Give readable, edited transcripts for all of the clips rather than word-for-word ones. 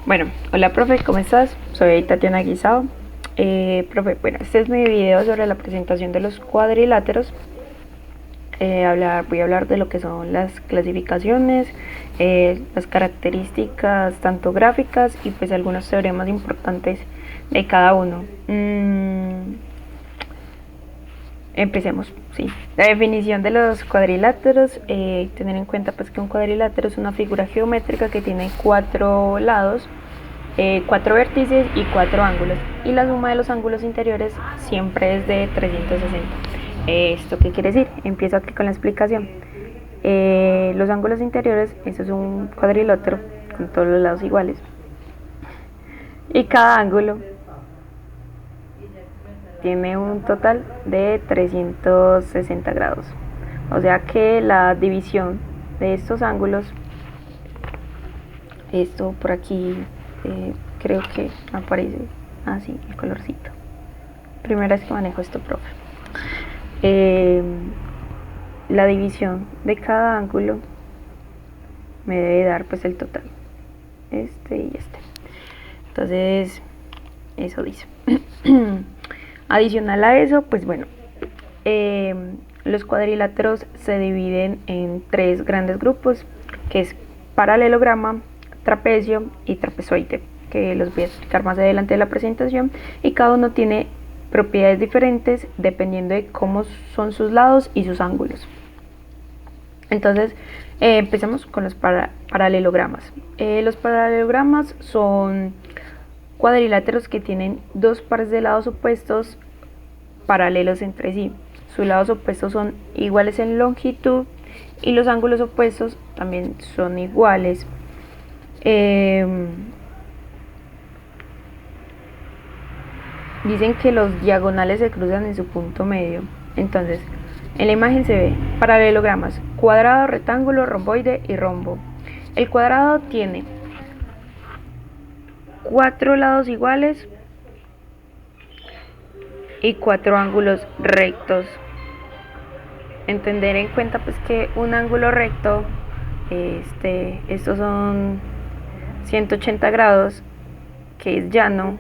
Bueno, hola profe, ¿cómo estás? Soy Tatiana Guisao. Profe, bueno, este es mi video sobre la presentación de los cuadriláteros. Voy a hablar de lo que son las clasificaciones, las características tanto gráficas y pues algunos teoremas importantes de cada uno. Empecemos, sí. La definición de los cuadriláteros, tener en cuenta pues que un cuadrilátero es una figura geométrica que tiene cuatro lados, cuatro vértices y cuatro ángulos, y la suma de los ángulos interiores siempre es de 360. ¿Esto qué quiere decir? Empiezo aquí con la explicación. Los ángulos interiores, esto es un cuadrilátero con todos los lados iguales, y cada ángulo tiene un total de 360 grados. O sea que la división de estos ángulos, esto por aquí, creo que aparece así, el colorcito. Primera vez que manejo esto, profe. La división de cada ángulo me debe dar pues el total. Este y este. Entonces, eso dice. Adicional a eso, pues bueno, los cuadriláteros se dividen en tres grandes grupos, que es paralelograma, trapecio y trapezoide, que los voy a explicar más adelante de la presentación, y cada uno tiene propiedades diferentes dependiendo de cómo son sus lados y sus ángulos. Entonces, empezamos con los paralelogramas. Los paralelogramas son cuadriláteros que tienen dos pares de lados opuestos paralelos entre sí. Sus lados opuestos son iguales en longitud y los ángulos opuestos también son iguales. Dicen que los diagonales se cruzan en su punto medio. Entonces, en la imagen se ve paralelogramas: cuadrado, rectángulo, romboide y rombo. El cuadrado tiene cuatro lados iguales y cuatro ángulos rectos. Entender en cuenta pues que un ángulo recto, estos son 180 grados, que es llano,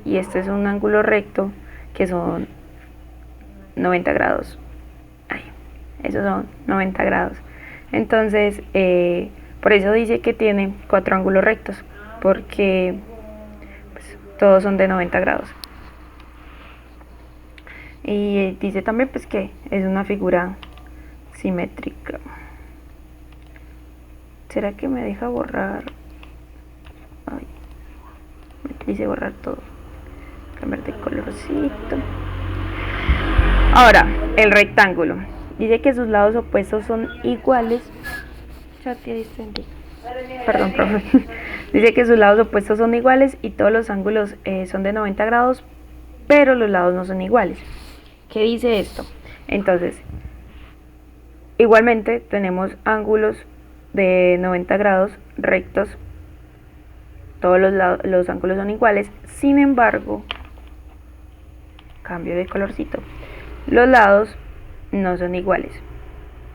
y este es un ángulo recto que son 90 grados. Esos son 90 grados. Entonces, por eso dice que tiene cuatro ángulos rectos, porque pues, todos son de 90 grados. Y dice también pues que es una figura simétrica. ¿Será que me deja borrar? Ay, me dice borrar todo. Cambiar de colorcito. Ahora, el rectángulo. Dice que sus lados opuestos son iguales. Perdón, profe. Dice que sus lados opuestos son iguales y todos los ángulos son de 90 grados, pero los lados no son iguales. ¿Qué dice esto? Entonces, igualmente tenemos ángulos de 90 grados rectos, todos los ángulos son iguales, sin embargo, cambio de colorcito, los lados no son iguales.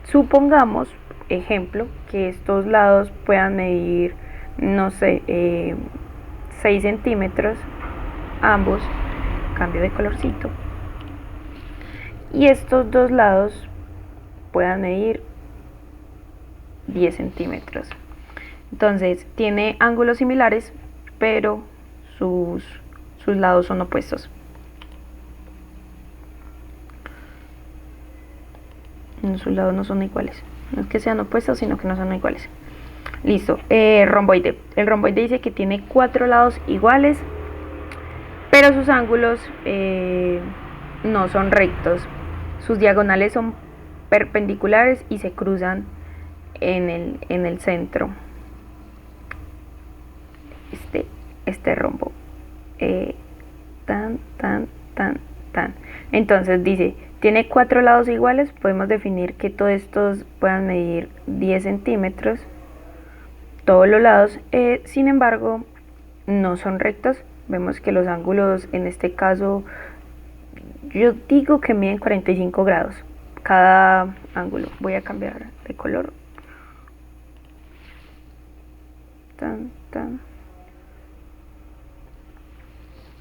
Supongamos, ejemplo, que estos lados puedan medir, no sé, 6 centímetros, ambos, cambio de colorcito, y estos dos lados puedan medir 10 centímetros. Entonces, tiene ángulos similares, pero sus lados son opuestos. Sus lados no son iguales. No es que sean opuestos, sino que no son iguales. Listo. Romboide. El romboide dice que tiene cuatro lados iguales, pero sus ángulos no son rectos. Sus diagonales son perpendiculares y se cruzan en el centro. Este rombo. Entonces dice, tiene cuatro lados iguales, podemos definir que todos estos puedan medir 10 centímetros, todos los lados, sin embargo, no son rectos. Vemos que los ángulos, en este caso, yo digo que miden 45 grados cada ángulo. Voy a cambiar de color.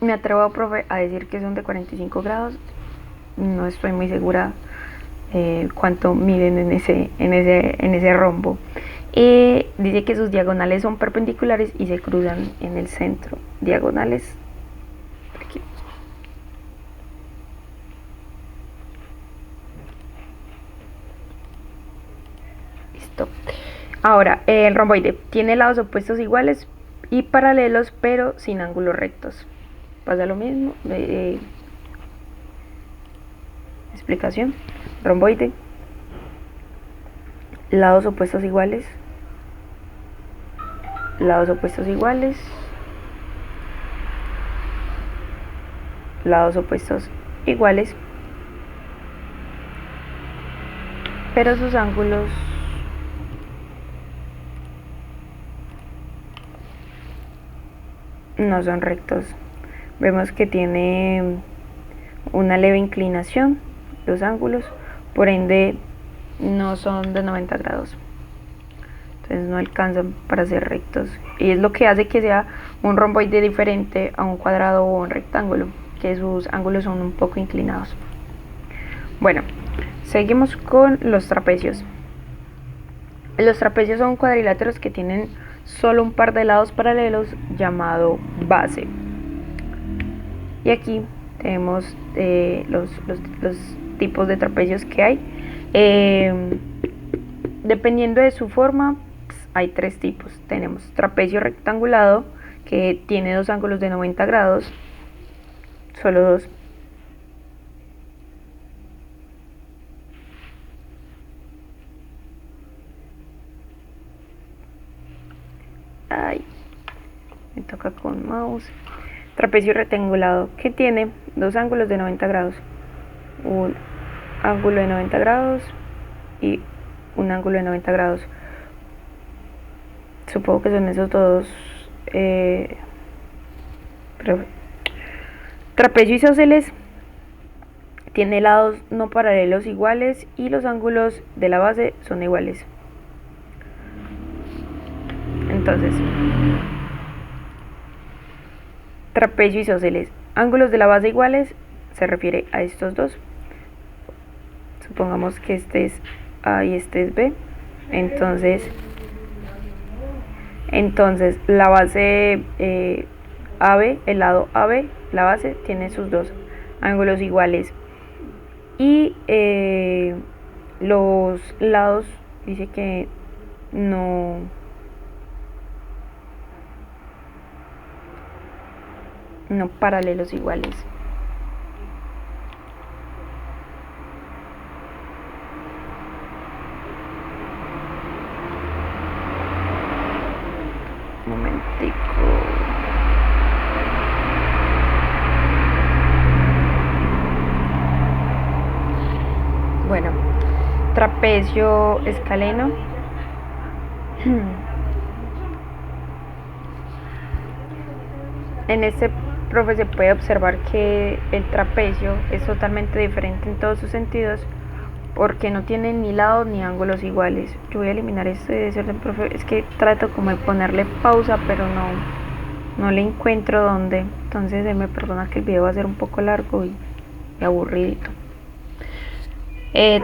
Me atrevo, profe, a decir que son de 45 grados. No estoy muy segura cuánto miden en ese rombo. Dice que sus diagonales son perpendiculares y se cruzan en el centro. Diagonales. Aquí. Listo. Ahora, el romboide tiene lados opuestos iguales y paralelos, pero sin ángulos rectos. Pasa lo mismo. Explicación. Romboide. Lados opuestos iguales. Lados opuestos iguales. Lados opuestos iguales. Pero sus ángulos no son rectos. Vemos que tiene una leve inclinación los ángulos, por ende no son de 90 grados, entonces no alcanzan para ser rectos, y es lo que hace que sea un romboide diferente a un cuadrado o un rectángulo, que sus ángulos son un poco inclinados. Bueno, seguimos con los trapecios. Los trapecios son cuadriláteros que tienen solo un par de lados paralelos llamado base. Y aquí tenemos los tipos de trapecios que hay. Dependiendo de su forma, pues, hay tres tipos. Tenemos trapecio rectangulado, que tiene dos ángulos de 90 grados, solo dos. Ay, me toca con mouse. Trapecio rectangulado, que tiene dos ángulos de 90 grados, un ángulo de 90 grados y un ángulo de 90 grados. Supongo que son esos dos. Trapecio isósceles tiene lados no paralelos iguales y los ángulos de la base son iguales. Entonces, trapecio isósceles, ángulos de la base iguales, se refiere a estos dos. Supongamos que este es A y este es B. Entonces la base AB, el lado AB, la base, tiene sus dos ángulos iguales. Y los lados, dice que no paralelos iguales. Un momentico. Bueno, trapecio escaleno. En este, profe, se puede observar que el trapecio es totalmente diferente en todos sus sentidos, porque no tiene ni lados ni ángulos iguales. Yo voy a eliminar este desorden, profe. Es que trato como de ponerle pausa, pero no le encuentro dónde. Entonces me perdona que el video va a ser un poco largo y aburridito.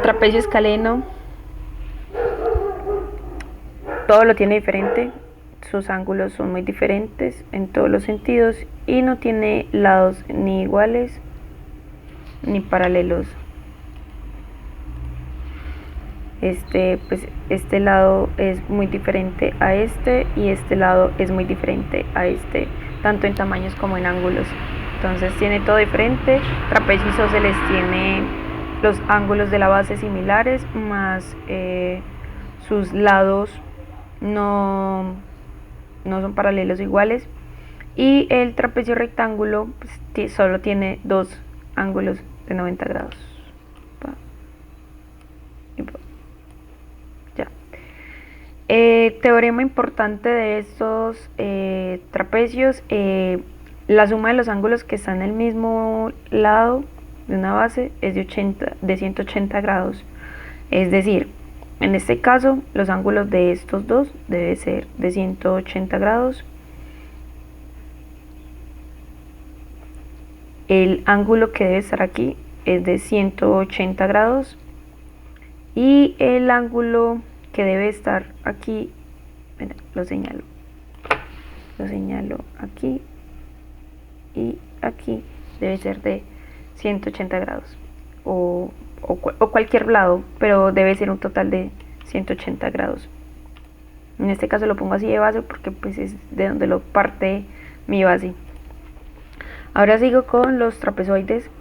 Trapecio escaleno, todo lo tiene diferente. Sus ángulos son muy diferentes en todos los sentidos y no tiene lados ni iguales ni paralelos. Este lado es muy diferente a este y este lado es muy diferente a este, tanto en tamaños como en ángulos. Entonces tiene todo diferente. Trapecio isósceles tiene los ángulos de la base similares, más sus lados no son paralelos iguales. Y el trapecio rectángulo, pues, solo tiene dos ángulos de 90 grados. Ya. Teorema importante de estos trapecios: la suma de los ángulos que están en el mismo lado de una base es de 180 grados. Es decir, En este caso, los ángulos de estos dos deben ser de 180 grados. El ángulo que debe estar aquí es de 180 grados. Y el ángulo que debe estar aquí, lo señalo aquí y aquí, debe ser de 180 grados o cualquier lado, pero debe ser un total de 180 grados. En este caso lo pongo así de base porque pues es de donde lo parte mi base. Ahora sigo con los trapezoides.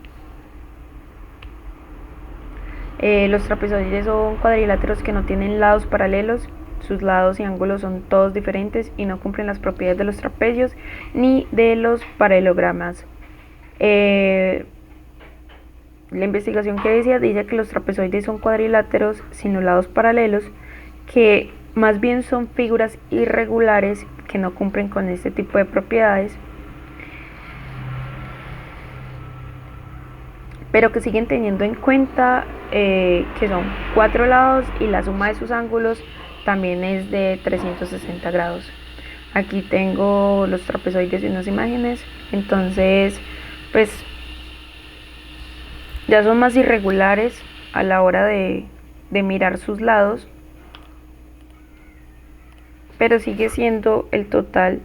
Los trapezoides son cuadriláteros que no tienen lados paralelos. Sus lados y ángulos son todos diferentes y no cumplen las propiedades de los trapecios ni de los paralelogramas. La investigación que decía dice que los trapezoides son cuadriláteros sin los lados paralelos, que más bien son figuras irregulares que no cumplen con este tipo de propiedades, pero que siguen teniendo en cuenta que son 4 lados y la suma de sus ángulos también es de 360 grados. Aquí tengo los trapezoides y unas imágenes, entonces pues ya son más irregulares a la hora de mirar sus lados, pero sigue siendo el total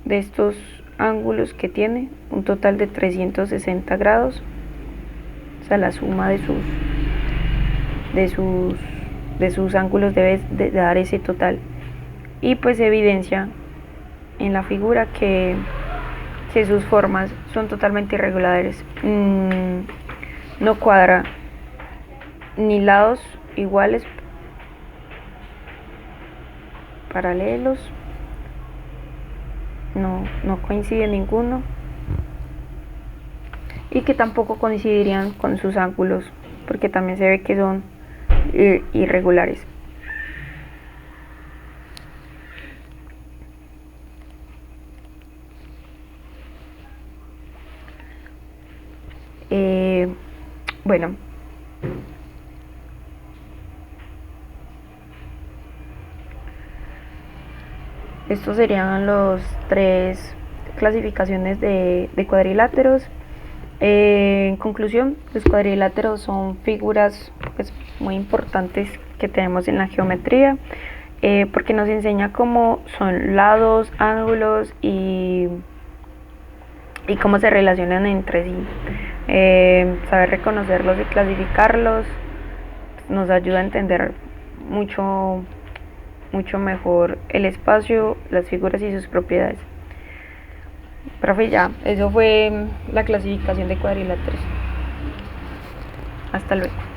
de estos ángulos que tiene un total de 360 grados, o sea, la suma de sus ángulos debe de dar ese total. Y pues evidencia en la figura que sus formas son totalmente irregulares. No cuadra ni lados iguales paralelos, no coincide ninguno, y que tampoco coincidirían con sus ángulos porque también se ve que son irregulares. Bueno, estos serían los 3 clasificaciones de cuadriláteros. En conclusión, los cuadriláteros son figuras pues, muy importantes que tenemos en la geometría, porque nos enseña cómo son lados, ángulos y cómo se relacionan entre sí. Saber reconocerlos y clasificarlos nos ayuda a entender mucho mejor el espacio, las figuras y sus propiedades. Profe, ya, eso fue la clasificación de cuadriláteros. Hasta luego.